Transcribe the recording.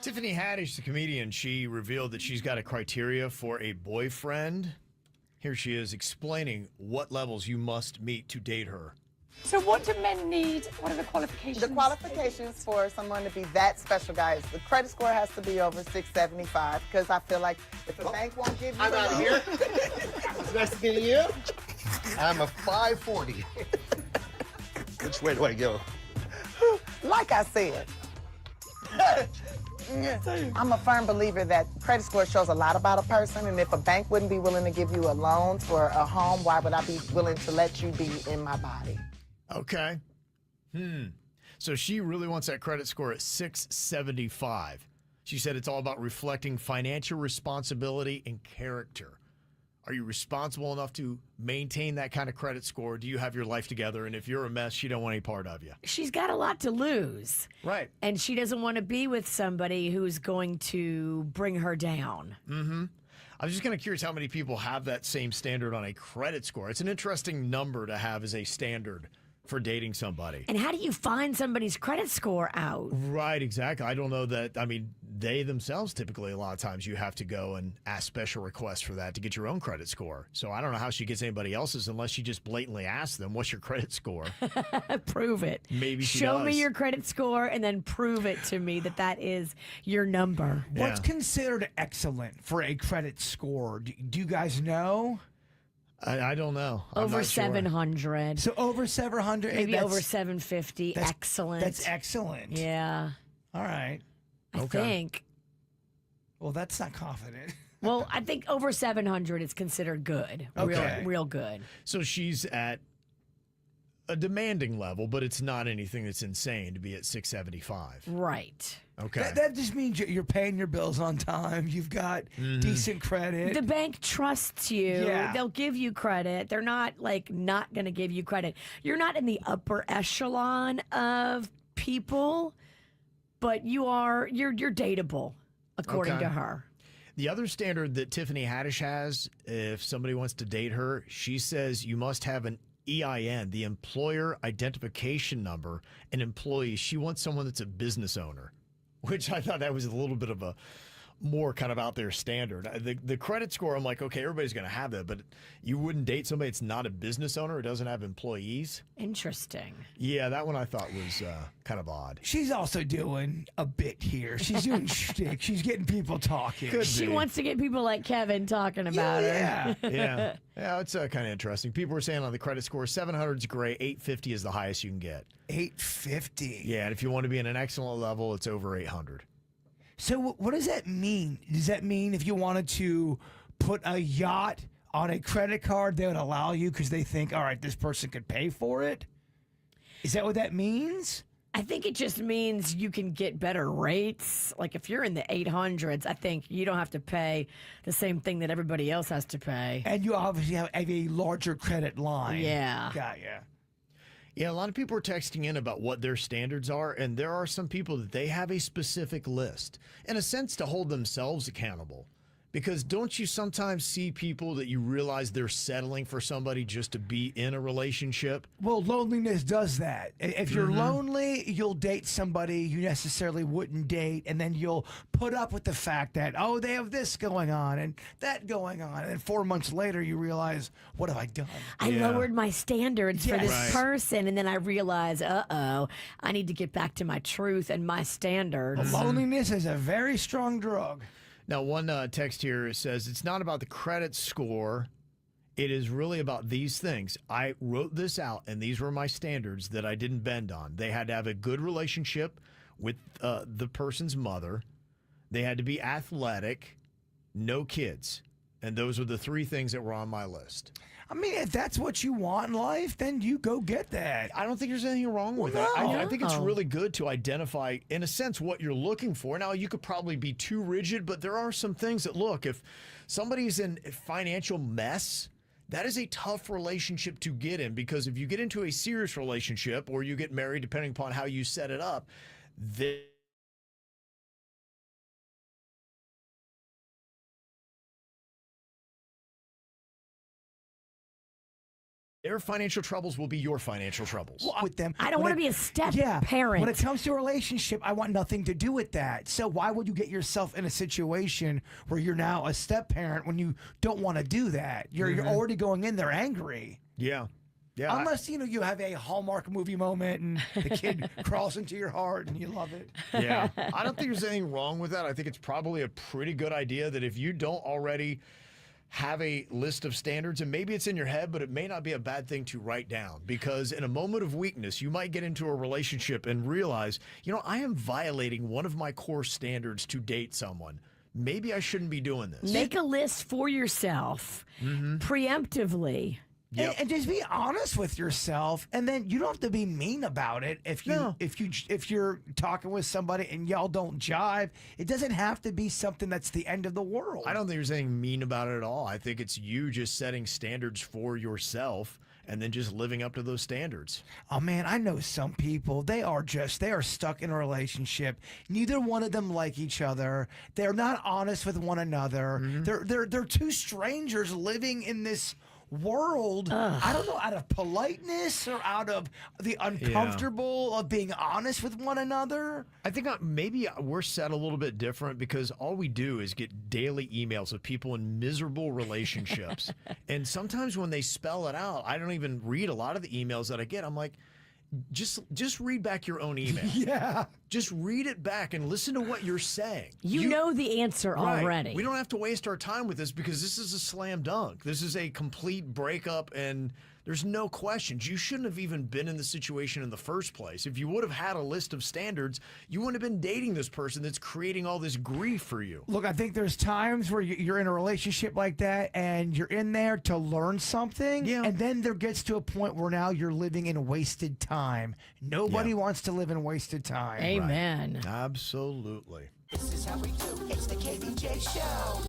Tiffany Haddish, the comedian, she revealed that she's got a criteria for a boyfriend. Here she is explaining what levels you must meet to date her. So what do men need? What are the qualifications? The qualifications for someone to be that special, guys, the credit score has to be over 675 because I feel like if the bank won't give you I'm out of here. It's nice to meet you. I'm a 540. Which way do I go? like I said, I'm a firm believer that credit score shows a lot about a person, and if a bank wouldn't be willing to give you a loan for a home, why would I be willing to let you be in my body? Okay. So she really wants that credit score at 675. She said it's all about reflecting financial responsibility and character. Are you responsible enough to maintain that kind of credit score? Do you have your life together? And if you're a mess, she don't want any part of you. She's got a lot to lose. Right. And she doesn't want to be with somebody who's going to bring her down. I was just kind of curious how many people have that same standard on a credit score. It's an interesting number to have as a standard for dating somebody. And how do you find somebody's credit score out? Right, exactly. I don't know that. I mean, they themselves typically, a lot of times, you have to go and ask special requests for that to get your own credit score. So I don't know how she gets anybody else's unless she just blatantly asks them, what's your credit score? Prove it. Maybe she Show me does. your credit score and then prove it to me that that is your number. What's Yeah. considered excellent for a credit score? Do you guys know? I don't know. I'm Over not sure. 700. So over 700, Maybe that's- over 750. that's- Excellent. That's excellent. Yeah, All right. I Okay. think. Well, that's not confident. Well, I think over 700 is considered good. Okay. Real good. So she's at a demanding level, but it's not anything that's insane to be at 675. Right. Okay. That just means you're paying your bills on time. You've got decent credit. The bank trusts you. Yeah. They'll give you credit. They're not not going to give you credit. You're not in the upper echelon of people, but you're dateable according Okay. to her. The other standard that Tiffany Haddish has, if somebody wants to date her, she says you must have an EIN, the employer identification number, an employee. She wants someone that's a business owner, which I thought that was a little bit of a more kind of out there standard. The credit score, I'm like, okay, everybody's going to have that, but you wouldn't date somebody that's not a business owner or doesn't have employees. Interesting. Yeah, that one I thought was kind of odd. She's also doing a bit here. She's doing shtick. She's getting people talking. Could She be. wants to get people like Kevin talking about her. Yeah. Yeah, it's kind of interesting. People were saying on the credit score, 700 is great, 850 is the highest you can get. 850. Yeah, and if you want to be in an excellent level, it's over 800. So what does that mean? Does that mean if you wanted to put a yacht on a credit card, they would allow you because they think, all right, this person could pay for it? Is that what that means? I think it just means you can get better rates. Like if you're in the 800s, I think you don't have to pay the same thing that everybody else has to pay. And you obviously have a larger credit line. Yeah. Got ya. Yeah, a lot of people are texting in about what their standards are, and there are some people that they have a specific list, in a sense, to hold themselves accountable. Because don't you sometimes see people that you realize they're settling for somebody just to be in a relationship? Well, loneliness does that. If you're lonely, you'll date somebody you necessarily wouldn't date, and then you'll put up with the fact that, oh, they have this going on and that going on. And then 4 months later, you realize, what have I done? I Yeah. lowered my standards for Yes. this Right. person, and then I realized, I need to get back to my truth and my standards. Loneliness is a very strong drug. Now, one text here says it's not about the credit score. It is really about these things. I wrote this out, and these were my standards that I didn't bend on. They had to have a good relationship with the person's mother. They had to be athletic, no kids. And those were the three things that were on my list. I mean, if that's what you want in life, then you go get that. I don't think there's anything wrong with Well, that. no. I think it's No. really good to identify, in a sense, what you're looking for. Now, you could probably be too rigid, but there are some things that, look, if somebody's in a financial mess, that is a tough relationship to get in, because if you get into a serious relationship or you get married, depending upon how you set it up, Their financial troubles will be your financial troubles. With them. I don't When want to it- be a step Yeah, parent. when it comes to a relationship, I want nothing to do with that. So why would you get yourself in a situation where you're now a step parent when you don't want to do that? You're already going in there angry. Yeah. Yeah. Unless you have a Hallmark movie moment and the kid crawls into your heart and you love it. Yeah. I don't think there's anything wrong with that. I think it's probably a pretty good idea that if you don't already have a list of standards, and maybe it's in your head, but it may not be a bad thing to write down, because in a moment of weakness, you might get into a relationship and realize, I am violating one of my core standards to date someone. Maybe I shouldn't be doing this. Make a list for yourself preemptively. Yep. And just be honest with yourself, and then you don't have to be mean about it. If you're talking with somebody and y'all don't jive, it doesn't have to be something that's the end of the world. I don't think there's anything mean about it at all. I think it's you just setting standards for yourself and then just living up to those standards. Oh man, I know some people. They are stuck in a relationship. Neither one of them like each other. They're not honest with one another. They're two strangers living in this world. I don't know, out of politeness or out of the uncomfortable of being honest with one another. I think maybe we're set a little bit different because all we do is get daily emails of people in miserable relationships. And sometimes when they spell it out, I don't even read a lot of the emails that I get. I'm like, just read back your own email. Yeah. Just read it back and listen to what you're saying. You know the answer Right. already. We don't have to waste our time with this because this is a slam dunk. This is a complete breakup, and there's no questions. You shouldn't have even been in the situation in the first place. If you would have had a list of standards, you wouldn't have been dating this person that's creating all this grief for you. Look, I think there's times where you're in a relationship like that and you're in there to learn something. Yeah. And then there gets to a point where now you're living in wasted time. Nobody wants to live in wasted time. Amen. Absolutely. This is how we do. It's the KVJ Show.